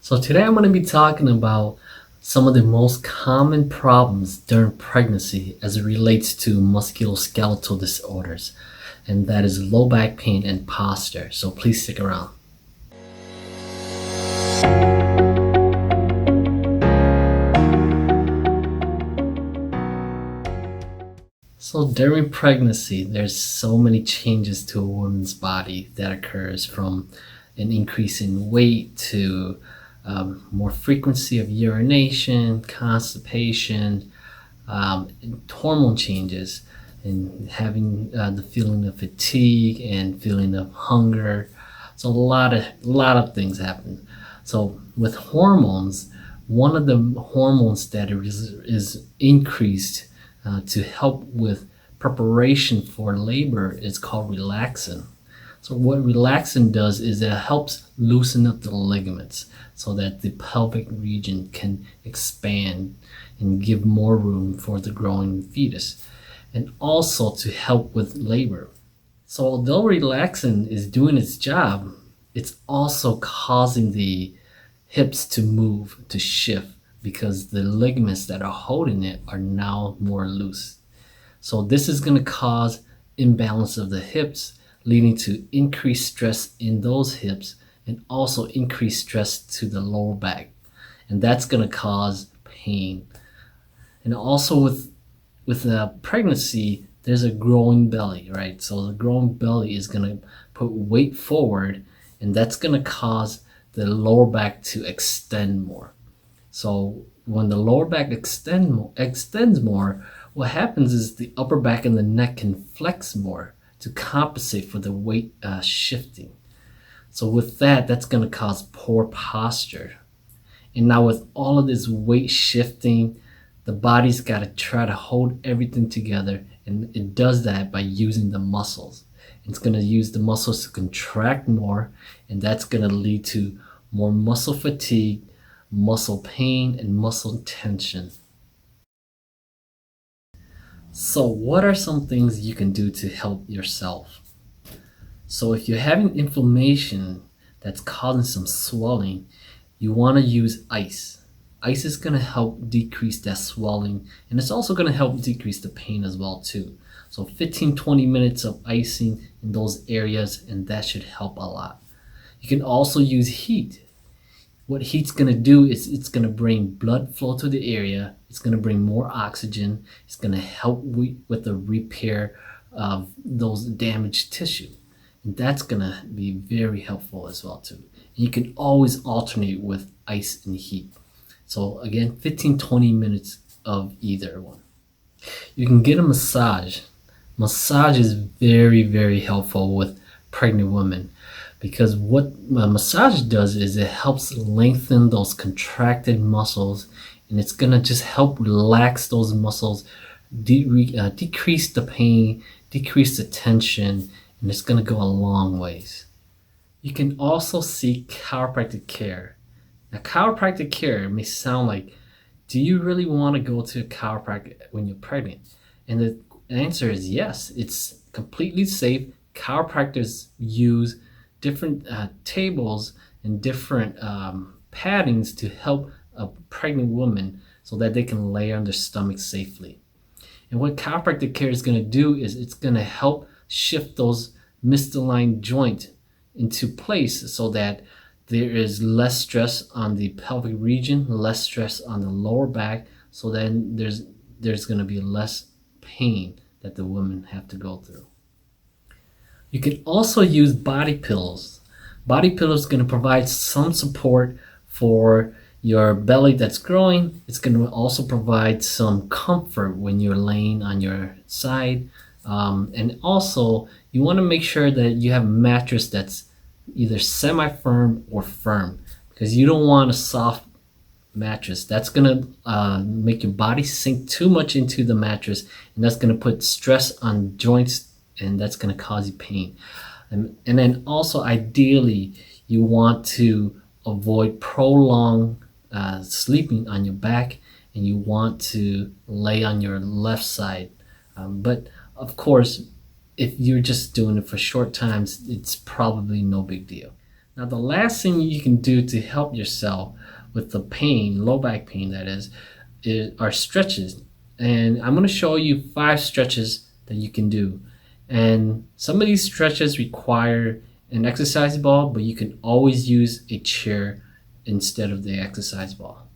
So today I'm going to be talking about some of the most common problems during pregnancy as it relates to musculoskeletal disorders, and that is low back pain and posture. So please stick around. So during pregnancy, there's so many changes to a woman's body that occurs, from an increase in weight to more frequency of urination, constipation, hormone changes, and having the feeling of fatigue and feeling of hunger. So a lot of things happen. So with hormones, one of the hormones that is increased to help with preparation for labor is called relaxin. So what relaxin does is it helps loosen up the ligaments so that the pelvic region can expand and give more room for the growing fetus, and also to help with labor. So although relaxin is doing its job, it's also causing the hips to move, to shift, because the ligaments that are holding it are now more loose. So this is going to cause imbalance of the hips, leading to increased stress in those hips and also increased stress to the lower back. And that's going to cause pain. And also with pregnancy, there's a growing belly, right? So the growing belly is going to put weight forward, and that's going to cause the lower back to extend more. So when the lower back extends more, what happens is the upper back and the neck can flex more to compensate for the weight shifting. So with that, that's going to cause poor posture. And now with all of this weight shifting, the body's got to try to hold everything together, and it does that by using the muscles. It's going to use the muscles to contract more, and that's going to lead to more muscle fatigue, muscle pain, and muscle tension. So what are some things you can do to help yourself? So if you're having inflammation that's causing some swelling, you want to use ice. Ice is going to help decrease that swelling, and it's also going to help decrease the pain as well too. So 15-20 minutes of icing in those areas, and that should help a lot. You can also use heat. What heat's going to do is it's going to bring blood flow to the area. It's going to bring more oxygen. It's going to help with the repair of those damaged tissue. And that's going to be very helpful as well too. And you can always alternate with ice and heat. So again, 15-20 minutes of either one. You can get a massage. Massage is very, very helpful with pregnant women, because what a massage does is it helps lengthen those contracted muscles, and it's going to just help relax those muscles, decrease the pain, decrease the tension, and it's going to go a long ways. You can also seek chiropractic care. Now, chiropractic care may sound like, do you really want to go to a chiropractor when you're pregnant? And the answer is yes. It's completely safe. Chiropractors use different tables and different paddings to help a pregnant woman so that they can lay on their stomach safely. And what chiropractic care is going to do is it's going to help shift those misaligned joints into place so that there is less stress on the pelvic region, less stress on the lower back, so then there's going to be less pain that the women have to go through. You can also use body pillows. Body pillows are going to provide some support for your belly that's growing. It's going to also provide some comfort when you're laying on your side. And also, you want to make sure that you have a mattress that's either semi-firm or firm, because you don't want a soft mattress. That's going to make your body sink too much into the mattress, and that's going to put stress on joints, and that's going to cause you pain. And then also, ideally, you want to avoid prolonged sleeping on your back, and you want to lay on your left side. But of course, if you're just doing it for short times, it's probably no big deal. Now, the last thing you can do to help yourself with the pain, low back pain that is are stretches. And I'm going to show you 5 stretches that you can do. And some of these stretches require an exercise ball, but you can always use a chair instead of the exercise ball.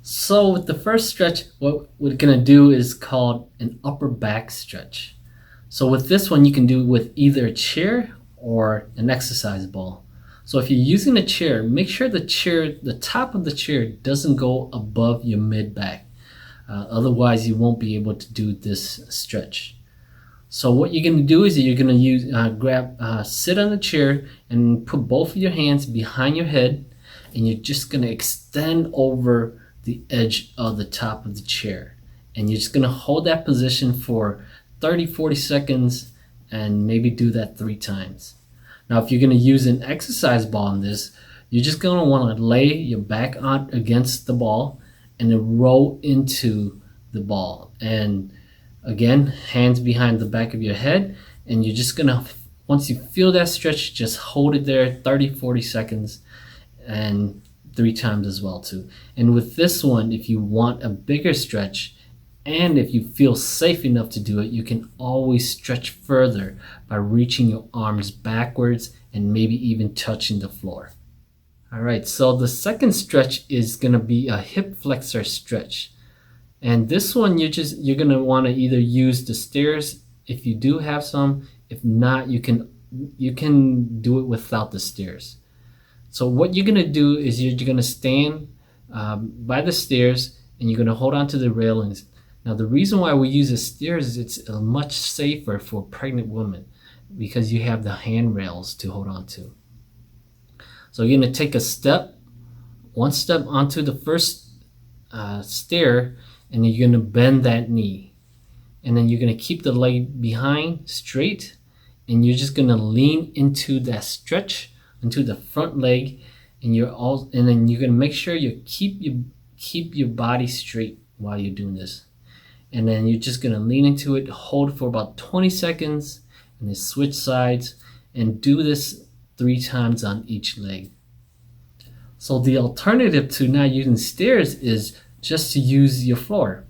So with the first stretch, what we're going to do is called an upper back stretch. So with this one, you can do it with either a chair or an exercise ball. So if you're using a chair, make sure the top of the chair doesn't go above your mid back. Otherwise, you won't be able to do this stretch. So what you're going to do is you're going to use sit on the chair and put both of your hands behind your head, and you're just going to extend over the edge of the top of the chair. And you're just going to hold that position for 30-40 seconds and maybe do that 3 times. Now, if you're going to use an exercise ball in this, you're just going to want to lay your back on against the ball and then roll into the ball. And again, hands behind the back of your head, and you're just going to, once you feel that stretch, just hold it there 30-40 seconds and 3 times as well too. And with this one, if you want a bigger stretch, and if you feel safe enough to do it, you can always stretch further by reaching your arms backwards and maybe even touching the floor. All right, so the second stretch is going to be a hip flexor stretch. And this one, you're going to want to either use the stairs if you do have some. If not, you can do it without the stairs. So what you're going to do is you're going to stand by the stairs, and you're going to hold on to the railings. Now, the reason why we use the stairs is it's much safer for pregnant women because you have the handrails to hold on to. So you're going to take one step onto the first stair, and you're going to bend that knee. And then you're going to keep the leg behind straight, and you're just going to lean into that stretch, into the front leg, and then you're going to make sure you keep your body straight while you're doing this. And then you're just going to lean into it, hold for about 20 seconds, and then switch sides, and do this 3 times on each leg. So the alternative to not using stairs is just to use your floor.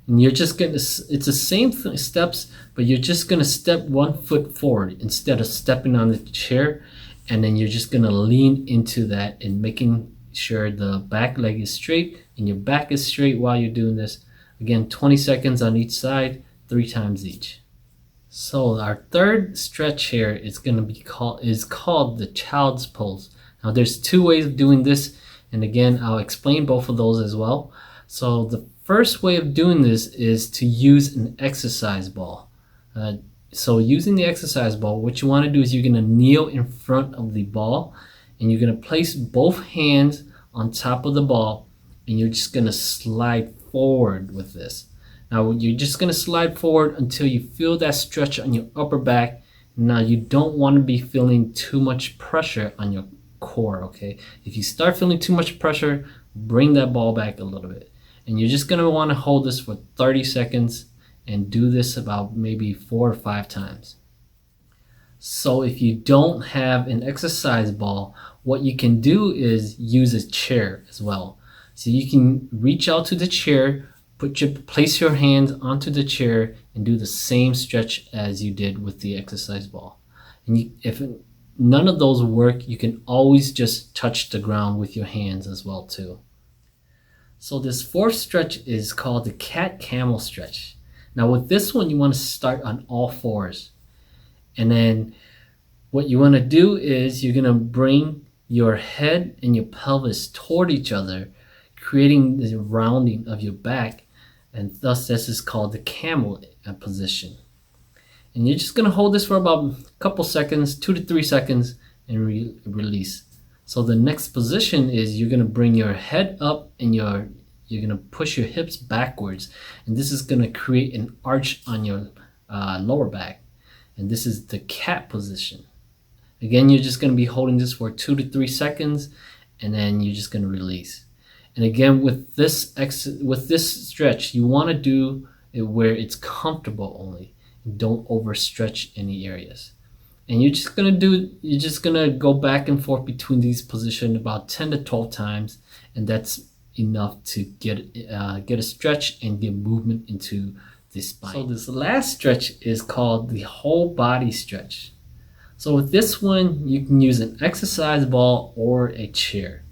And you're just going to, it's the same steps, but you're just going to step 1 foot forward instead of stepping on the chair. And then you're just going to lean into that and making sure the back leg is straight and your back is straight while you're doing this. Again, 20 seconds on each side, 3 times each. So our third stretch here is called the child's pose. Now there's 2 ways of doing this, and again, I'll explain both of those as well. So the first way of doing this is to use an exercise ball. So using the exercise ball, what you want to do is you're going to kneel in front of the ball, and you're going to place both hands on top of the ball, and you're just going to slide forward with this. Now you're just going to slide forward until you feel that stretch on your upper back. Now you don't want to be feeling too much pressure on your core, okay? If you start feeling too much pressure, bring that ball back a little bit. And you're just going to want to hold this for 30 seconds and do this about maybe 4 or 5 times. So if you don't have an exercise ball, what you can do is use a chair as well. So you can reach out to the chair, place your hands onto the chair, and do the same stretch as you did with the exercise ball. And if none of those work, you can always just touch the ground with your hands as well too. So this fourth stretch is called the Camel Stretch. Now with this one, you want to start on all 4s. And then what you want to do is you're going to bring your head and your pelvis toward each other, creating the rounding of your back, and thus this is called the camel position. And you're just going to hold this for about a couple seconds, 2 to 3 seconds, and release. So the next position is you're going to bring your head up and you're going to push your hips backwards, and this is going to create an arch on your lower back, and this is the cat position. Again, you're just going to be holding this for 2 to 3 seconds, and then you're just going to release. And again, with this stretch, you want to do it where it's comfortable only. Don't overstretch any areas. And you're just gonna go back and forth between these positions about 10 to 12 times, and that's enough to get a stretch and get movement into the spine. So this last stretch is called the whole body stretch. So with this one, you can use an exercise ball or a chair.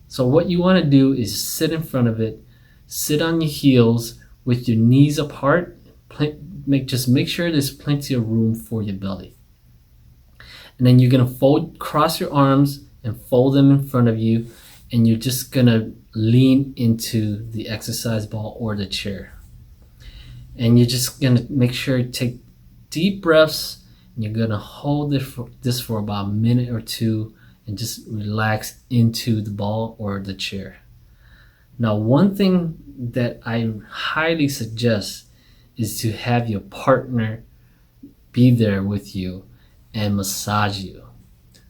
So what you want to do is sit in front of it, sit on your heels with your knees apart. Just make sure there's plenty of room for your belly. And then you're gonna cross your arms and fold them in front of you, and you're just gonna lean into the exercise ball or the chair. And you're just gonna make sure you take deep breaths, and you're gonna hold this for about a minute or two and just relax into the ball or the chair. Now, one thing that I highly suggest is to have your partner be there with you and massage you.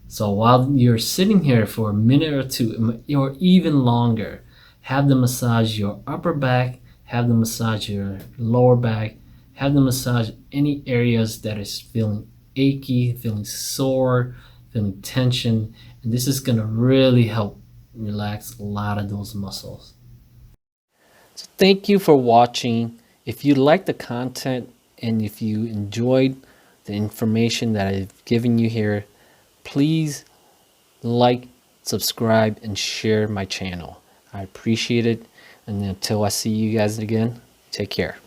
So while you're sitting here for a minute or two, or even longer, have them massage your upper back, have them massage your lower back, have them massage any areas that is feeling achy, feeling sore, feeling tension, and this is going to really help relax a lot of those muscles. So thank you for watching. If you like the content and if you enjoyed the information that I've given you here, please like, subscribe, and share my channel. I appreciate it. And until I see you guys again, take care.